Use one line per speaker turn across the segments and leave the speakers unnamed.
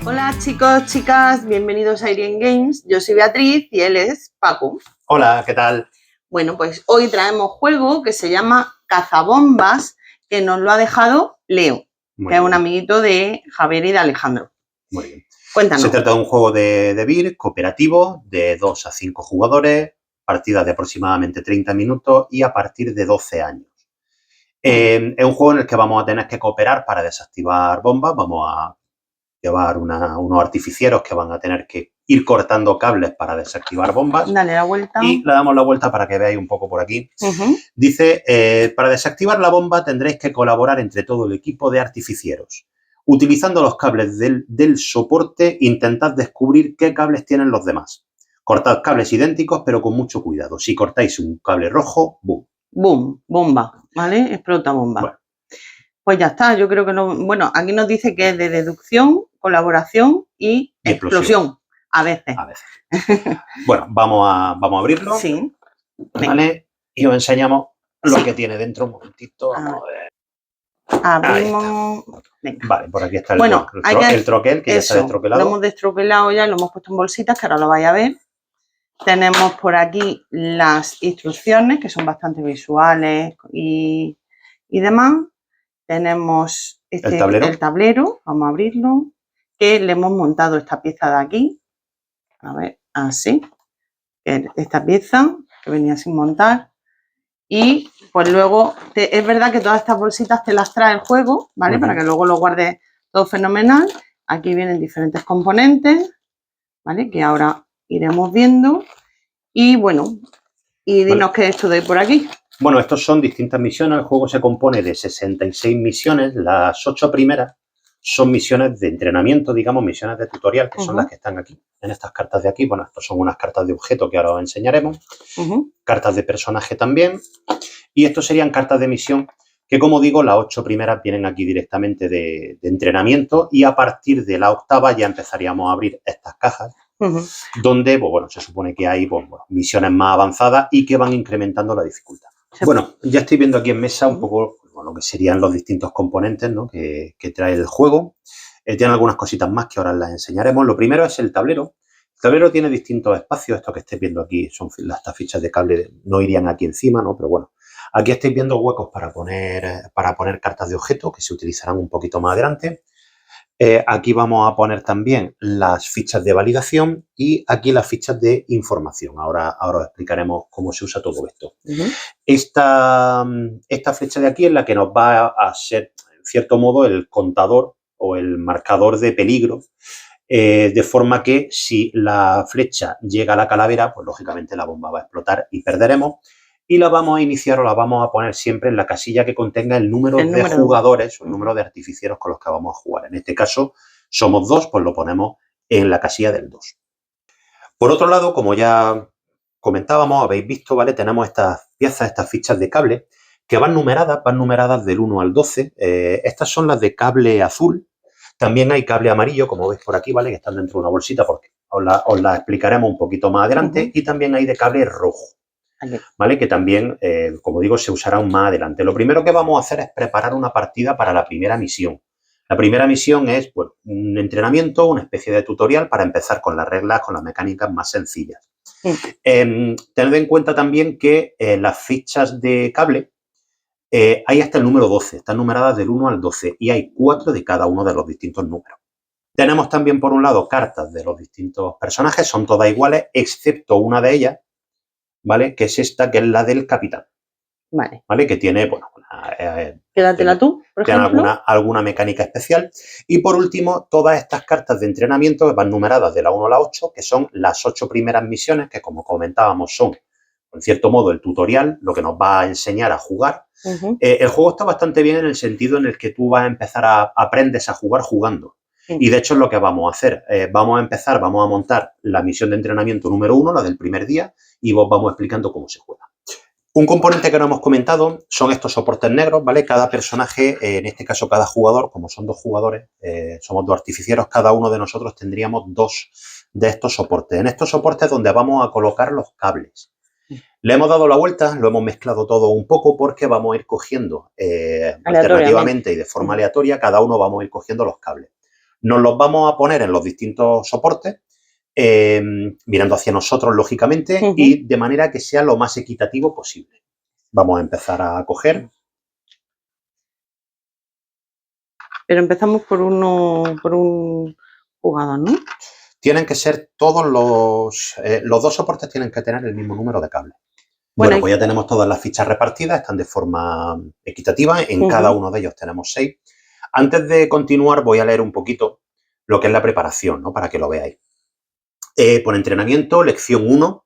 Hola chicos, chicas, bienvenidos a Irien Games. Yo soy Beatriz y él es Paco.
Hola, ¿qué tal?
Bueno, pues hoy traemos juego que se llama Cazabombas, que nos lo ha dejado Leo, que es un amiguito de Javier y de Alejandro.
Muy bien.
Cuéntanos.
Se trata de un juego de BIR cooperativo de 2 a 5 jugadores, partidas de aproximadamente 30 minutos y a partir de 12 años. Es un juego en el que vamos a tener que cooperar para desactivar bombas. Vamos a llevar unos artificieros que van a tener que ir cortando cables para desactivar bombas.
Dale la vuelta.
Y le damos la vuelta para que veáis un poco por aquí. Dice, para desactivar la bomba tendréis que colaborar entre todo el equipo de artificieros. Utilizando los cables del soporte, intentad descubrir qué cables tienen los demás. Cortad cables idénticos, pero con mucho cuidado. Si cortáis un cable rojo, ¡boom!
¡Boom! Bomba, ¿vale? Explota bomba.
Bueno.
Pues ya está, yo creo que no. Bueno, aquí nos dice que es de deducción, colaboración y explosión. A veces.
A veces. Bueno, vamos a abrirlo.
Sí.
¿Vale? Y os enseñamos lo que tiene dentro. Un momentito. Vamos a ver.
Abrimos.
Vale, por aquí está
el
troquel, que ya está destroquelado.
Lo hemos destroquelado ya, lo hemos puesto en bolsitas, que ahora lo vais a ver. Tenemos por aquí las instrucciones, que son bastante visuales y demás. Tenemos el tablero, vamos a abrirlo, que le hemos montado esta pieza de aquí. A ver, así. Esta pieza que venía sin montar. Y pues luego, es verdad que todas estas bolsitas te las trae el juego, ¿vale? Para que luego lo guardes todo fenomenal. Aquí vienen diferentes componentes, ¿vale? Que ahora iremos viendo. Y bueno, y dinos qué es esto de ahí por aquí.
Bueno, estos son distintas misiones. El juego se compone de 66 misiones. Las 8 primeras son misiones de entrenamiento, digamos, misiones de tutorial, que son las que están aquí, en estas cartas de aquí. Bueno, estas son unas cartas de objeto que ahora os enseñaremos. Cartas de personaje también. Y estos serían cartas de misión que, como digo, las 8 primeras vienen aquí directamente de entrenamiento y a partir de la 8ª ya empezaríamos a abrir estas cajas donde, pues, bueno, se supone que hay misiones más avanzadas y que van incrementando la dificultad. Bueno, ya estoy viendo aquí en mesa un poco lo que serían los distintos componentes, ¿no? que trae el juego. Tiene algunas cositas más que ahora las enseñaremos. Lo primero es el tablero. El tablero tiene distintos espacios. Esto que estáis viendo aquí son estas fichas de cable, no irían aquí encima, ¿no? Pero bueno, aquí estáis viendo huecos para poner cartas de objeto que se utilizarán un poquito más adelante. Aquí vamos a poner también las fichas de validación y aquí las fichas de información. Ahora os explicaremos cómo se usa todo esto. Esta flecha de aquí es la que nos va a ser, en cierto modo, el contador o el marcador de peligro, de forma que si la flecha llega a la calavera, pues lógicamente la bomba va a explotar y perderemos. Y la vamos a iniciar o la vamos a poner siempre en la casilla que contenga el número de jugadores o el número de artificieros con los que vamos a jugar. En este caso somos 2, pues lo ponemos en la casilla del 2. Por otro lado, como ya comentábamos, habéis visto, ¿vale? Tenemos estas piezas, estas fichas de cable que van numeradas del 1 al 12. Estas son las de cable azul. También hay cable amarillo, como veis por aquí, ¿vale? Que están dentro de una bolsita porque os la explicaremos un poquito más adelante. Y también hay de cable rojo, ¿vale? Que también, como digo, se usará aún más adelante. Lo primero que vamos a hacer es preparar una partida para la primera misión. La primera misión es, bueno, un entrenamiento, una especie de tutorial para empezar con las reglas, con las mecánicas más sencillas. Tened en cuenta también que las fichas de cable hay hasta el número 12, están numeradas del 1 al 12 y hay 4 de cada uno de los distintos números. Tenemos también, por un lado, cartas de los distintos personajes, son todas iguales, excepto una de ellas, ¿vale? Que es esta, que es la del capitán. ¿Vale? Que tiene, bueno,
quédatela tú, por ejemplo.
Tiene alguna mecánica especial. Y por último, todas estas cartas de entrenamiento van numeradas de la 1 a la 8, que son las 8 primeras misiones, que como comentábamos son, en cierto modo, el tutorial, lo que nos va a enseñar a jugar. El juego está bastante bien en el sentido en el que tú vas a empezar aprendes a jugar jugando. Y de hecho es lo que vamos a hacer. Vamos a montar la misión de entrenamiento número 1, la del primer día, y vos vamos explicando cómo se juega. Un componente que no hemos comentado son estos soportes negros, ¿vale? Cada personaje, en este caso cada jugador, como son 2 jugadores, somos 2 artificieros, cada uno de nosotros tendríamos 2 de estos soportes. En estos soportes es donde vamos a colocar los cables. Le hemos dado la vuelta, lo hemos mezclado todo un poco porque vamos a ir cogiendo alternativamente y de forma aleatoria, cada uno vamos a ir cogiendo los cables. Nos los vamos a poner en los distintos soportes, mirando hacia nosotros, lógicamente, y de manera que sea lo más equitativo posible. Vamos a empezar a coger.
Pero empezamos por un jugador, ¿no?
Tienen que ser todos los dos soportes tienen que tener el mismo número de cables. Bueno, pues ya tenemos todas las fichas repartidas, están de forma equitativa. En cada uno de ellos tenemos 6. Antes de continuar, voy a leer un poquito lo que es la preparación, ¿no? Para que lo veáis. Por entrenamiento, lección 1,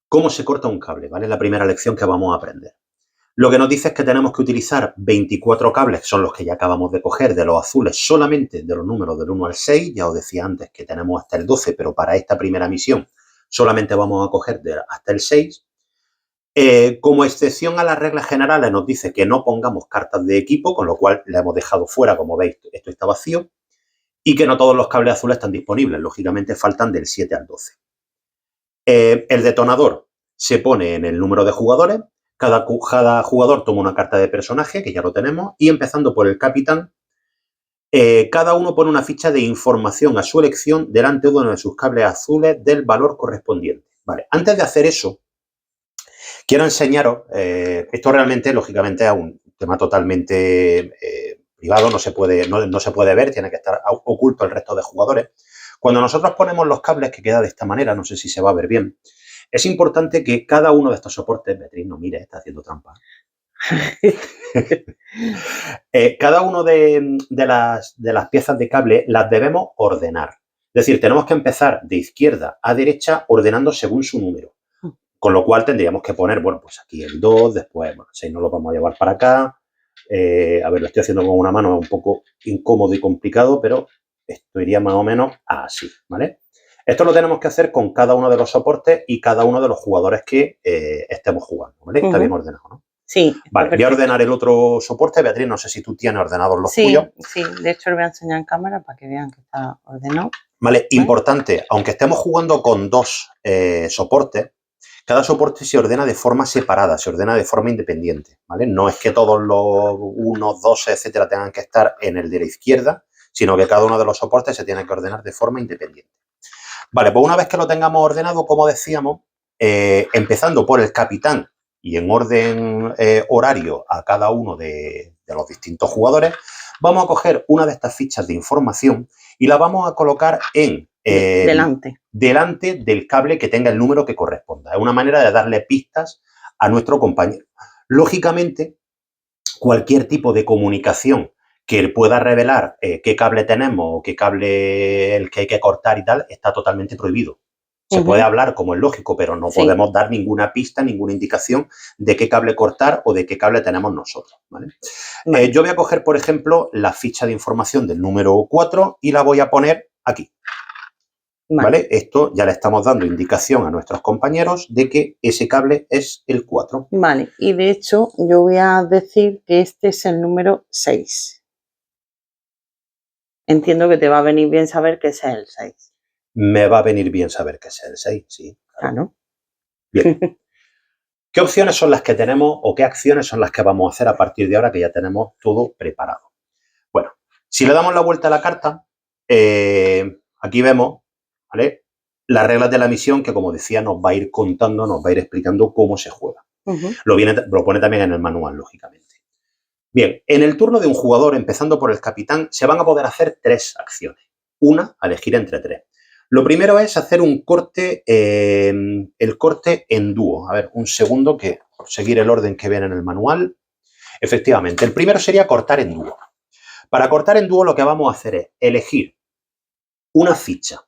cómo se corta un cable, ¿vale? La primera lección que vamos a aprender. Lo que nos dice es que tenemos que utilizar 24 cables, que son los que ya acabamos de coger, de los azules, solamente de los números del 1 al 6. Ya os decía antes que tenemos hasta el 12, pero para esta primera misión solamente vamos a coger hasta el 6. Como excepción a las reglas generales nos dice que no pongamos cartas de equipo, con lo cual la hemos dejado fuera, como veis, esto está vacío, y que no todos los cables azules están disponibles, lógicamente faltan del 7 al 12. El detonador se pone en el número de jugadores, cada jugador toma una carta de personaje, que ya lo tenemos, y empezando por el capitán, cada uno pone una ficha de información a su elección delante de uno de sus cables azules del valor correspondiente. Vale, antes de hacer eso, quiero enseñaros, esto realmente, lógicamente, es un tema totalmente privado, no se puede ver, tiene que estar oculto el resto de jugadores. Cuando nosotros ponemos los cables, que queda de esta manera, no sé si se va a ver bien, es importante que cada uno de estos soportes, Beatriz, no mire, está haciendo trampa. Cada uno de las piezas de cable las debemos ordenar. Es decir, tenemos que empezar de izquierda a derecha ordenando según su número. Con lo cual tendríamos que poner, bueno, pues aquí el 2, después, bueno, 6 no lo vamos a llevar para acá. A ver, lo estoy haciendo con una mano, es un poco incómodo y complicado, pero esto iría más o menos así, ¿vale? Esto lo tenemos que hacer con cada uno de los soportes y cada uno de los jugadores que estemos jugando, ¿vale? Está bien ordenado, ¿no?
Sí.
Vale, voy a ordenar el otro soporte. Beatriz, no sé si tú tienes ordenados los tuyos.
Sí, de hecho lo voy a enseñar en cámara para que vean que está ordenado.
Vale, importante, aunque estemos jugando con dos soportes, cada soporte se ordena de forma separada, se ordena de forma independiente, ¿vale? No es que todos los 1, 2, etcétera, tengan que estar en el de la izquierda, sino que cada uno de los soportes se tiene que ordenar de forma independiente. Vale, pues una vez que lo tengamos ordenado, como decíamos, empezando por el capitán y en orden horario a cada uno de los distintos jugadores, vamos a coger una de estas fichas de información y la vamos a colocar en delante del cable que tenga el número que corresponda. Es una manera de darle pistas a nuestro compañero. Lógicamente, cualquier tipo de comunicación que pueda revelar qué cable tenemos o qué cable el que hay que cortar y tal, está totalmente prohibido. Se puede hablar, como es lógico, pero no podemos dar ninguna pista, ninguna indicación de qué cable cortar o de qué cable tenemos nosotros, ¿vale? Yo voy a coger, por ejemplo, la ficha de información del número 4 y la voy a poner aquí. ¿Vale? Esto ya le estamos dando indicación a nuestros compañeros de que ese cable es el 4.
Vale, y de hecho yo voy a decir que este es el número 6. Entiendo que te va a venir bien saber que ese es el 6.
Me va a venir bien saber que ese es el 6, sí.
Claro.
Bien. ¿Qué opciones son las que tenemos o qué acciones son las que vamos a hacer a partir de ahora que ya tenemos todo preparado? Bueno, si le damos la vuelta a la carta, aquí vemos, ¿vale?, las reglas de la misión que, como decía, nos va a ir contando, nos va a ir explicando cómo se juega. Lo pone también en el manual, lógicamente. Bien, en el turno de un jugador, empezando por el capitán, se van a poder hacer 3 acciones. Una, a elegir entre 3. Lo primero es hacer un corte, el corte en dúo. A ver, un segundo, que por seguir el orden que viene en el manual. Efectivamente, el primero sería cortar en dúo. Para cortar en dúo lo que vamos a hacer es elegir una ficha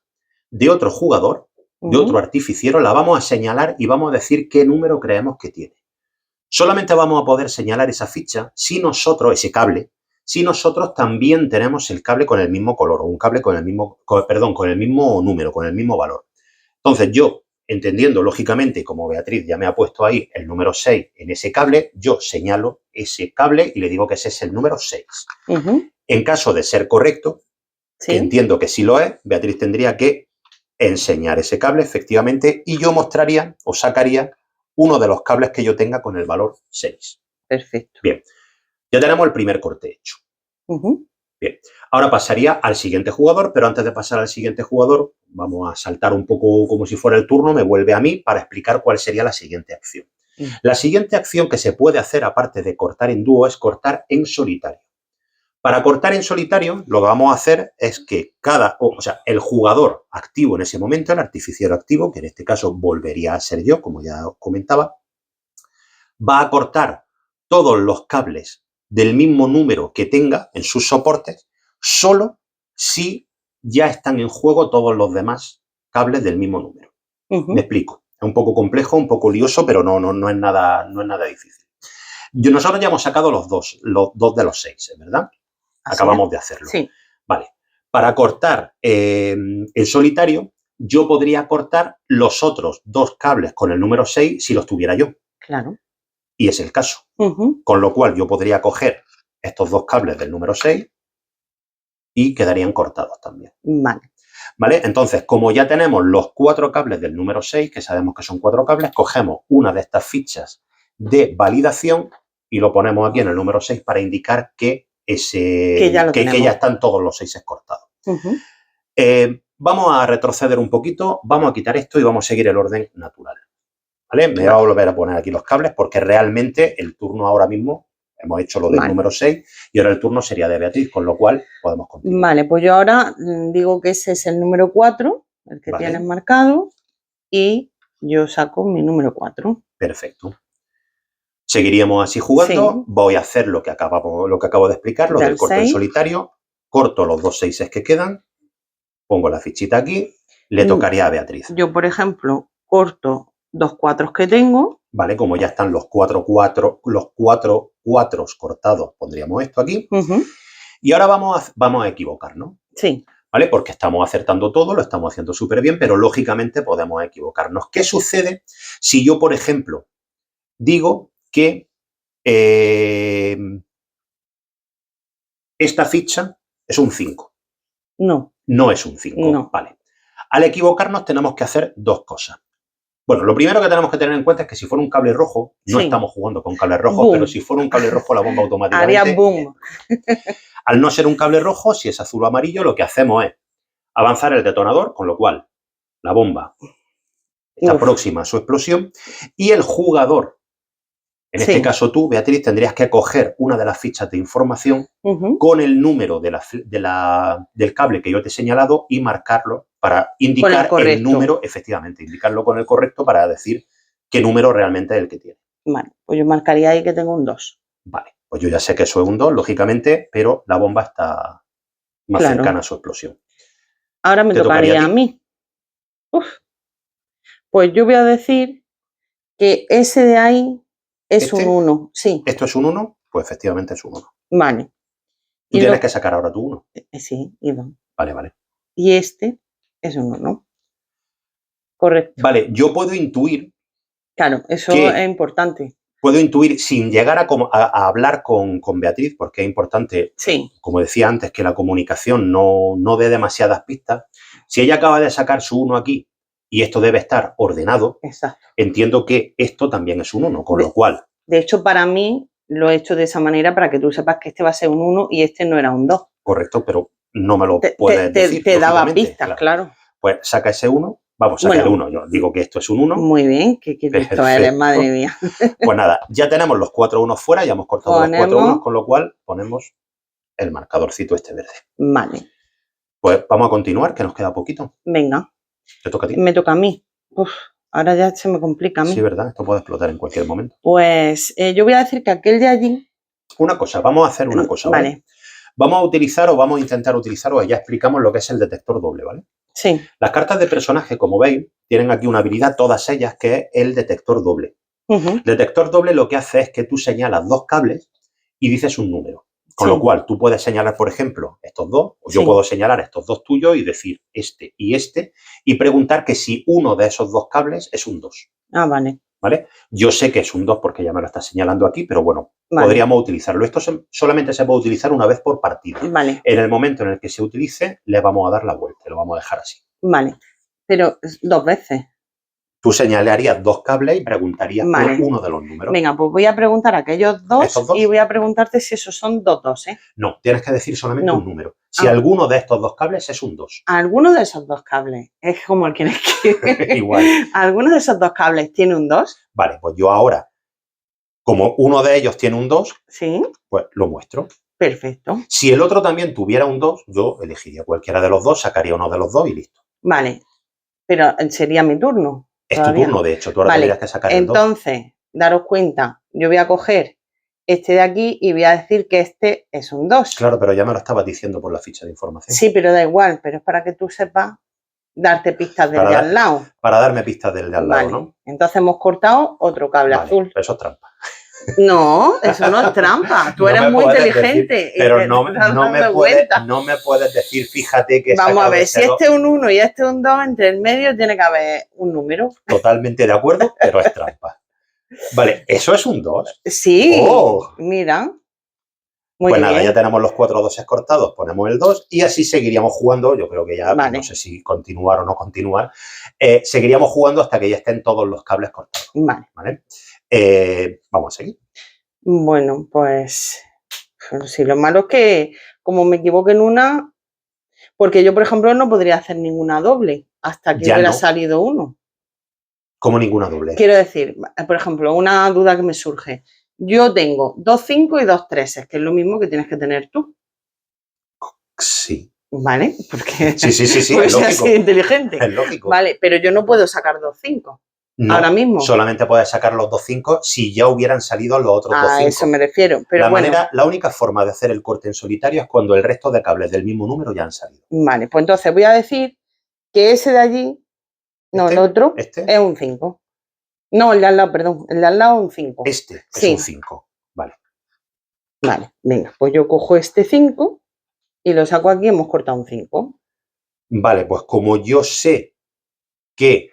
de otro jugador, de otro artificiero, la vamos a señalar y vamos a decir qué número creemos que tiene. Solamente vamos a poder señalar esa ficha si nosotros, ese cable, si nosotros también tenemos el cable con el mismo color o un cable con el mismo, con el mismo número, con el mismo valor. Entonces yo, entendiendo lógicamente, como Beatriz ya me ha puesto ahí el número 6 en ese cable, yo señalo ese cable y le digo que ese es el número 6. En caso de ser correcto, que entiendo que sí lo es, Beatriz tendría que enseñar ese cable efectivamente y yo mostraría o sacaría uno de los cables que yo tenga con el valor 6.
Perfecto.
Bien, ya tenemos el primer corte hecho. Bien, ahora pasaría al siguiente jugador, pero antes de pasar al siguiente jugador, vamos a saltar un poco como si fuera el turno, me vuelve a mí para explicar cuál sería la siguiente acción. La siguiente acción que se puede hacer, aparte de cortar en dúo, es cortar en solitario. Para cortar en solitario, lo que vamos a hacer es que el jugador activo en ese momento, el artificiero activo, que en este caso volvería a ser yo, como ya os comentaba, va a cortar todos los cables del mismo número que tenga en sus soportes, solo si ya están en juego todos los demás cables del mismo número. Me explico. Es un poco complejo, un poco lioso, pero no es nada difícil. Nosotros ya hemos sacado los dos de los 6, ¿verdad? Acabamos de hacerlo.
Sí.
Vale. Para cortar en solitario, yo podría cortar los otros 2 cables con el número 6 si los tuviera yo.
Claro.
Y es el caso. Con lo cual yo podría coger estos 2 cables del número 6 y quedarían cortados también. ¿Vale? Entonces, como ya tenemos los 4 cables del número 6, que sabemos que son 4 cables, cogemos una de estas fichas de validación y lo ponemos aquí en el número 6 para indicar que ya están todos los 6 cortados. Vamos a retroceder un poquito, vamos a quitar esto y vamos a seguir el orden natural. ¿Vale? Me voy a volver a poner aquí los cables porque realmente el turno ahora mismo, hemos hecho lo del número 6 y ahora el turno sería de Beatriz, con lo cual podemos continuar.
Vale, pues yo ahora digo que ese es el número 4, el que tienes marcado, y yo saco mi número 4.
Perfecto. Seguiríamos así jugando. Sí. Voy a hacer lo que acabo de explicar, lo del corte en solitario. Corto los 2 6 que quedan, pongo la fichita aquí, le tocaría a Beatriz.
Yo, por ejemplo, corto 2 4 que tengo.
Vale, como ya están los 4 4s cortados, pondríamos esto aquí. Y ahora vamos a equivocarnos.
Sí.
¿Vale? Porque estamos acertando todo, lo estamos haciendo súper bien, pero lógicamente podemos equivocarnos. ¿Qué sucede si yo, por ejemplo, digo que esta ficha es un 5?
No.
No es un 5.
No.
Vale. Al equivocarnos tenemos que hacer 2 cosas. Bueno, lo primero que tenemos que tener en cuenta es que si fuera un cable rojo, no estamos jugando con cables rojos, pero si fuera un cable rojo, la bomba automáticamente
haría boom.
Al no ser un cable rojo, si es azul o amarillo, lo que hacemos es avanzar el detonador, con lo cual la bomba está próxima a su explosión y el jugador, en este caso tú, Beatriz, tendrías que coger una de las fichas de información con el número del cable que yo te he señalado y marcarlo para indicar el número, efectivamente, indicarlo con el correcto para decir qué número realmente es el que tiene.
Vale, pues yo marcaría ahí que tengo un 2.
Vale, pues yo ya sé que eso es un 2, lógicamente, pero la bomba está más cercana a su explosión.
Ahora me tocaría a mí. Pues yo voy a decir que ese de ahí es un 1, sí.
¿Esto es un 1? Pues efectivamente es un 1.
Vale.
Tú tienes que sacar ahora tu 1.
Sí, Iván.
Vale.
Y este es un 1. Correcto.
Vale, yo puedo intuir.
Claro, eso es importante.
Puedo intuir, sin llegar a hablar con Beatriz, porque es importante, como decía antes, que la comunicación no dé demasiadas pistas. Si ella acaba de sacar su 1 aquí y esto debe estar ordenado, entiendo que esto también es un 1, con lo cual...
De hecho, para mí lo he hecho de esa manera para que tú sepas que este va a ser un 1 y este no era un 2.
Correcto, pero no me lo puedes decir.
Te daba pistas, claro.
Pues saca ese 1. Vamos, saca el 1. Yo digo que esto es un 1.
Muy bien, que listo eres, madre mía.
Pues nada, ya tenemos los 4 unos fuera, ya hemos cortado los 4 unos, con lo cual ponemos el marcadorcito este verde.
Vale.
Pues vamos a continuar, que nos queda poquito.
Venga.
¿Te toca a ti?
Me toca a mí. Ahora ya se me complica a mí.
Sí, ¿verdad? Esto puede explotar en cualquier momento.
Pues yo voy a decir que aquel de allí...
Una cosa, vamos a hacer una cosa, ¿vale?
Vale.
Vamos a utilizar o vamos a intentar utilizar, o ya explicamos lo que es el detector doble, ¿vale?
Sí.
Las cartas de personaje, como veis, tienen aquí una habilidad, todas ellas, que es el detector doble. El detector doble lo que hace es que tú señalas 2 cables y dices un número. Con lo cual, tú puedes señalar, por ejemplo, estos 2, o yo puedo señalar estos 2 tuyos y decir este, y preguntar que si uno de esos 2 cables es un 2.
Ah, vale.
¿Vale? Yo sé que es un 2 porque ya me lo está señalando aquí, pero bueno, podríamos utilizarlo. Esto solamente se puede utilizar una vez por partida.
Vale.
En el momento en el que se utilice, le vamos a dar la vuelta, lo vamos a dejar así.
Vale, pero 2 veces.
Tú señalarías 2 cables y preguntarías
Vale.
por uno de los números.
Venga, pues voy a preguntar a aquellos dos
¿Estos dos?
y voy a preguntarte si esos son dos, ¿eh?
No, tienes que decir solamente
No.
un número. Si alguno de estos 2 cables es un 2.
Alguno de esos 2 cables, es como el que le escribe.
Igual.
¿Alguno de esos 2 cables tiene un 2?
Vale, pues yo ahora, como uno de ellos tiene un 2,
Sí,
pues lo muestro.
perfecto.
Si el otro también tuviera un 2, yo elegiría cualquiera de los dos, sacaría uno de los dos y listo.
Vale, pero sería mi turno.
Es
todavía.
tu turno, de hecho, tú ahora
Vale,
tendrías que sacar el 2.
entonces, daros cuenta, yo voy a coger este de aquí y voy a decir que este es un 2.
Claro, pero ya me lo estabas diciendo por la ficha de información.
Sí, pero da igual, pero es para que tú sepas darte pistas del de al lado.
Para darme pistas del de al lado,
Vale.
¿no?
Entonces hemos cortado otro cable azul.
Eso es trampa.
No, eso no es trampa. Tú
No
eres
me
muy
puedes
inteligente.
decir, pero no me puedes decir, fíjate que...
Vamos a ver, si este es un 1 y este es un 2, entre el medio tiene que haber un número.
Totalmente de acuerdo, pero es trampa. Vale, ¿eso es un 2?
Sí,
Oh.
Mira. Muy
pues
bien.
nada, ya tenemos los 4 doses cortados, ponemos el 2 y así seguiríamos jugando. Yo creo que ya,
Vale.
no sé si continuar o no continuar, seguiríamos jugando hasta que ya estén todos los cables cortados.
Vale.
¿Vale? Vamos a seguir.
Bueno, pues sí, lo malo es que como me equivoque en una, porque yo, por ejemplo, no podría hacer ninguna doble hasta que
Ya
hubiera
no.
salido uno.
Como ninguna doble.
Quiero decir, por ejemplo, una duda que me surge. Yo tengo 2 5 y 2 3, que es lo mismo que tienes que tener tú.
Sí.
¿Vale? Porque
Sí,
porque
es lógico.
así inteligente.
Es lógico.
Vale, pero yo no puedo sacar 2 5
No,
ahora mismo.
solamente puedes sacar los 2 5 si ya hubieran salido los otros 2 5.
A eso me refiero. Pero
la única forma de hacer el corte en solitario es cuando el resto de cables del mismo número ya han salido.
Vale, pues entonces voy a decir que ese de allí, no, el otro, es un 5. No, el de al lado, perdón. El de al lado es un 5.
Este es un 5. Vale.
Vale, venga, pues yo cojo este 5 y lo saco aquí, hemos cortado un 5.
Vale, pues como yo sé que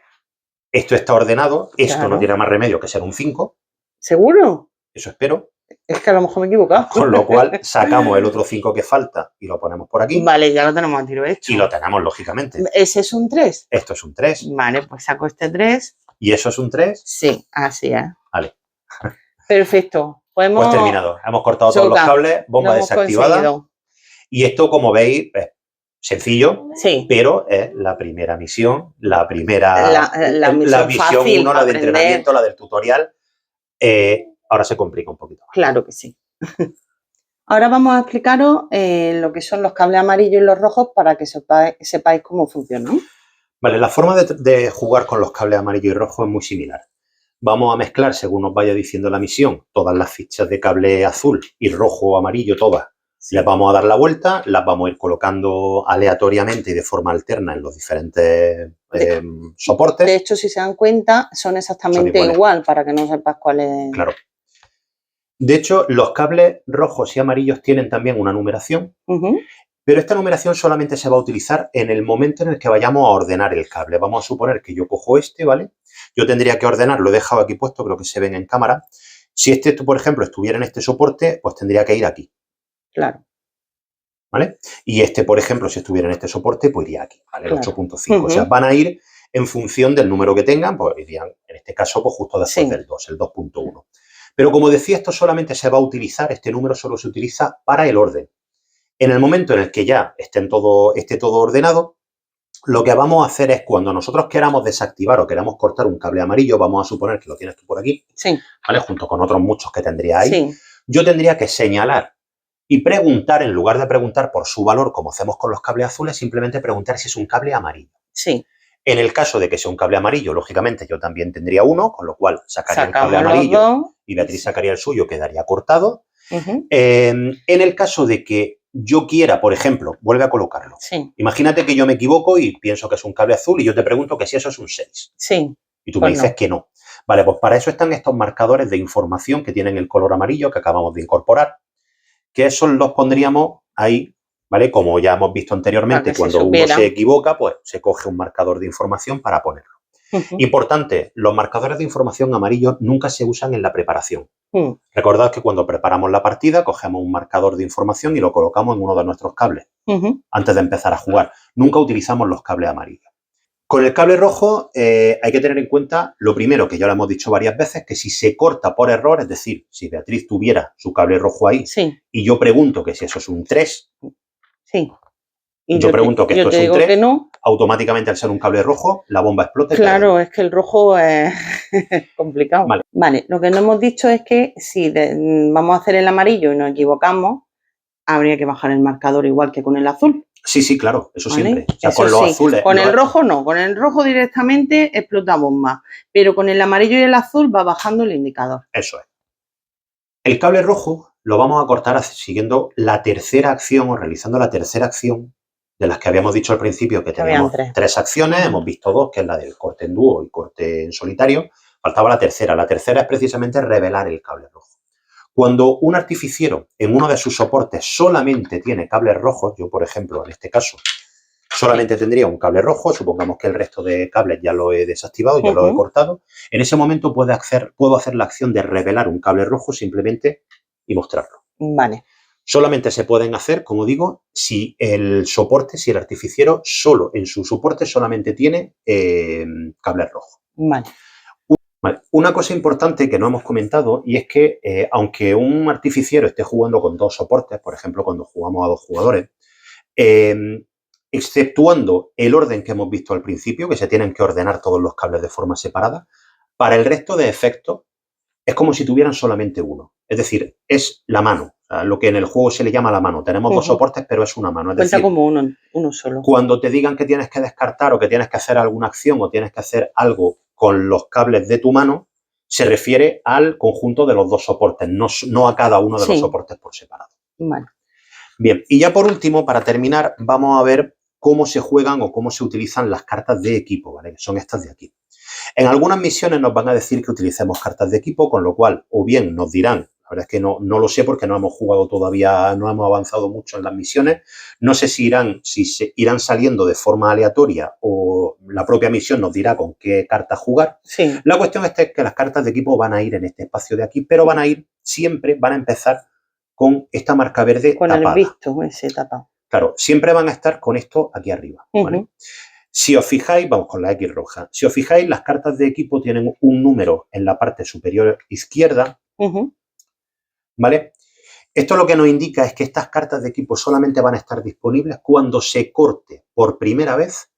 esto está ordenado, esto no tiene más remedio que ser un 5.
¿Seguro?
Eso espero.
Es que a lo mejor me he equivocado.
Con lo cual sacamos el otro 5 que falta y lo ponemos por aquí.
Vale, ya lo tenemos a tiro hecho.
Y lo tenemos, lógicamente.
¿Ese es un 3?
Esto es un 3.
Vale, pues saco este 3.
¿Y eso es un 3?
Sí, así es.
Vale.
Perfecto.
Pues terminado. Hemos cortado todos los cables, bomba desactivada. Conseguido. Y esto, como veis, es sencillo,
sí,
pero es la primera misión, la
misión
1, la de entrenamiento, la del tutorial. Ahora se complica un poquito más.
Claro que sí. Ahora vamos a explicaros lo que son los cables amarillos y los rojos para que sepáis cómo funcionan.
Vale, la forma de jugar con los cables amarillos y rojos es muy similar. Vamos a mezclar, según nos vaya diciendo la misión, todas las fichas de cable azul y rojo o amarillo, todas. Sí. Les vamos a dar la vuelta, las vamos a ir colocando aleatoriamente y de forma alterna en los diferentes soportes.
De hecho, si se dan cuenta, son exactamente igual, para que no sepas cuál es.
Claro. De hecho, los cables rojos y amarillos tienen también una numeración, pero esta numeración solamente se va a utilizar en el momento en el que vayamos a ordenar el cable. Vamos a suponer que yo cojo este, ¿vale? Yo tendría que ordenar, lo he dejado aquí puesto, creo que se ven en cámara. Si este, por ejemplo, estuviera en este soporte, pues tendría que ir aquí.
Claro.
¿Vale? Y este, por ejemplo, si estuviera en este soporte, pues iría aquí, ¿vale? El 8.5. O sea, van a ir en función del número que tengan, pues irían, en este caso, pues justo después del 2, el 2.1. Pero como decía, esto solamente se va a utilizar, este número solo se utiliza para el orden. En el momento en el que ya esté todo ordenado, lo que vamos a hacer es cuando nosotros queramos desactivar o queramos cortar un cable amarillo, vamos a suponer que lo tienes tú por aquí, ¿vale? Junto con otros muchos que tendría ahí, yo tendría que señalar y preguntar, en lugar de preguntar por su valor, como hacemos con los cables azules, simplemente preguntar si es un cable amarillo. En el caso de que sea un cable amarillo, lógicamente yo también tendría uno, con lo cual sacaría el cable amarillo y Beatriz sacaría el suyo, quedaría cortado. En el caso de que yo quiera, por ejemplo, vuelve a colocarlo. Imagínate que yo me equivoco y pienso que es un cable azul y yo te pregunto que si eso es un 6. Y tú me dices que no. Vale, pues para eso están estos marcadores de información que tienen el color amarillo que acabamos de incorporar, que esos los pondríamos ahí, ¿vale? Como ya hemos visto anteriormente, cuando uno se equivoca, pues se coge un marcador de información para ponerlo. Importante, los marcadores de información amarillos nunca se usan en la preparación. Recordad que cuando preparamos la partida, cogemos un marcador de información y lo colocamos en uno de nuestros cables antes de empezar a jugar. Nunca utilizamos los cables amarillos. Con el cable rojo hay que tener en cuenta lo primero, que ya lo hemos dicho varias veces, que si se corta por error, es decir, si Beatriz tuviera su cable rojo ahí
Sí,
y yo pregunto que si eso es un 3,
sí.
yo pregunto que esto es un
digo
3,
que no.
automáticamente al ser un cable rojo, la bomba explota y
Claro, es que el rojo es complicado.
Vale.
Vale, lo que no hemos dicho es que si vamos a hacer el amarillo y nos equivocamos, habría que bajar el marcador igual que con el azul.
Sí, sí, claro, eso
¿Vale?
siempre. O sea,
Eso
con los
sí,
azules.
con el rojo no, con el rojo directamente explota bomba, pero con el amarillo y el azul va bajando el indicador.
Eso es. El cable rojo lo vamos a cortar siguiendo la tercera acción o realizando la tercera acción de las que habíamos dicho al principio que teníamos tres acciones, hemos visto dos, que es la del corte en dúo y corte en solitario. Faltaba la tercera. La tercera es precisamente revelar el cable rojo. Cuando un artificiero en uno de sus soportes solamente tiene cables rojos, yo por ejemplo en este caso solamente tendría un cable rojo, supongamos que el resto de cables ya lo he desactivado, ya lo he cortado, en ese momento puedo hacer la acción de revelar un cable rojo simplemente y mostrarlo.
Vale.
Solamente se pueden hacer, como digo, si el artificiero solo en su soporte solamente tiene cables rojos.
Vale.
Vale. Una cosa importante que no hemos comentado y es que aunque un artificiero esté jugando con dos soportes, por ejemplo, cuando jugamos a dos jugadores, exceptuando el orden que hemos visto al principio, que se tienen que ordenar todos los cables de forma separada, para el resto de efectos es como si tuvieran solamente uno. Es decir, es la mano, o sea, lo que en el juego se le llama la mano. Tenemos dos soportes, pero es una mano. Es
Cuenta
decir,
como uno solo.
Cuando te digan que tienes que descartar o que tienes que hacer alguna acción o tienes que hacer algo con los cables de tu mano, se refiere al conjunto de los dos soportes, no a cada uno de los soportes por separado.
Vale.
Bien, y ya por último, para terminar, vamos a ver cómo se juegan o cómo se utilizan las cartas de equipo, ¿vale? Que son estas de aquí. En algunas misiones nos van a decir que utilicemos cartas de equipo, con lo cual, o bien nos dirán, la verdad es que no lo sé porque no hemos jugado todavía, no hemos avanzado mucho en las misiones, no sé si se irán saliendo de forma aleatoria o la propia misión nos dirá con qué cartas jugar.
Sí.
La cuestión es que las cartas de equipo van a ir en este espacio de aquí, pero van a empezar con esta marca verde
con
tapada.
El visto ese tapado.
Claro, siempre van a estar con esto aquí arriba, ¿vale? Si os fijáis, vamos con la X roja, si os fijáis, las cartas de equipo tienen un número en la parte superior izquierda, ¿vale? Esto lo que nos indica es que estas cartas de equipo solamente van a estar disponibles cuando se corte por primera vez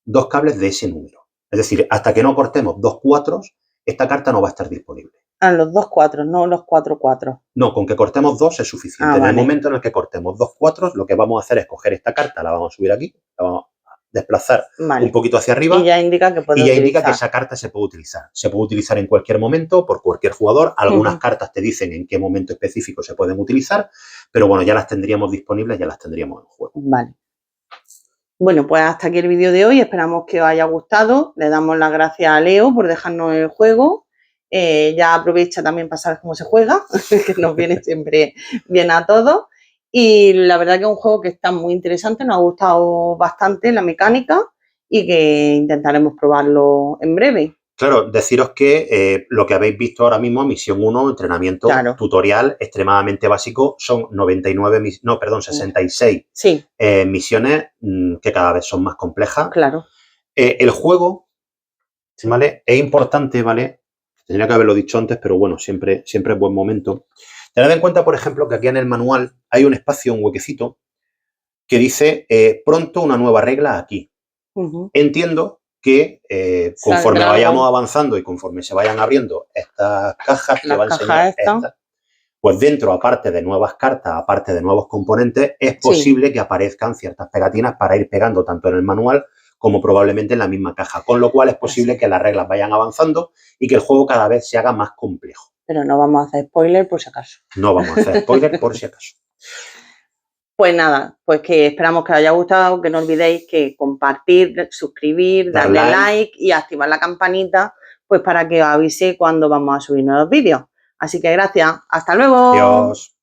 dos cables de ese número. Es decir, hasta que no cortemos dos cuatros, esta carta no va a estar disponible.
Ah, los dos cuatros, no los 4-4.
No, con que cortemos dos es suficiente. En el momento en el que cortemos dos cuatros, lo que vamos a hacer es coger esta carta, la vamos a subir aquí, la vamos a desplazar un poquito hacia arriba.
Y ya indica que
indica que esa carta se puede utilizar. Se puede utilizar en cualquier momento, por cualquier jugador. Algunas cartas te dicen en qué momento específico se pueden utilizar, pero bueno, ya las tendríamos disponibles, ya las tendríamos en juego.
Vale. Bueno, pues hasta aquí el vídeo de hoy. Esperamos que os haya gustado. Le damos las gracias a Leo por dejarnos el juego. Ya aprovecha también para saber cómo se juega, que nos viene siempre bien a todos. Y la verdad que es un juego que está muy interesante, nos ha gustado bastante la mecánica y que intentaremos probarlo en breve.
Claro, deciros que lo que habéis visto ahora mismo, misión 1, entrenamiento, tutorial extremadamente básico, son 66 misiones que cada vez son más complejas.
Claro.
El juego, ¿vale? Es importante, ¿vale? Tendría que haberlo dicho antes, pero bueno, siempre es buen momento. Tened en cuenta, por ejemplo, que aquí en el manual hay un espacio, un huequecito, que dice pronto una nueva regla aquí. Entiendo que conforme vayamos avanzando y conforme se vayan abriendo estas cajas que va a enseñar pues dentro, aparte de nuevas cartas, aparte de nuevos componentes, es posible que aparezcan ciertas pegatinas para ir pegando tanto en el manual como probablemente en la misma caja, con lo cual es posible que las reglas vayan avanzando y que el juego cada vez se haga más complejo.
Pero no vamos a hacer spoiler por si acaso.
No vamos a hacer spoiler por si acaso.
Pues nada, pues que esperamos que os haya gustado, que no olvidéis que compartir, suscribir, darle like y activar la campanita, pues para que os avise cuando vamos a subir nuevos vídeos. Así que gracias, hasta luego.
Adiós.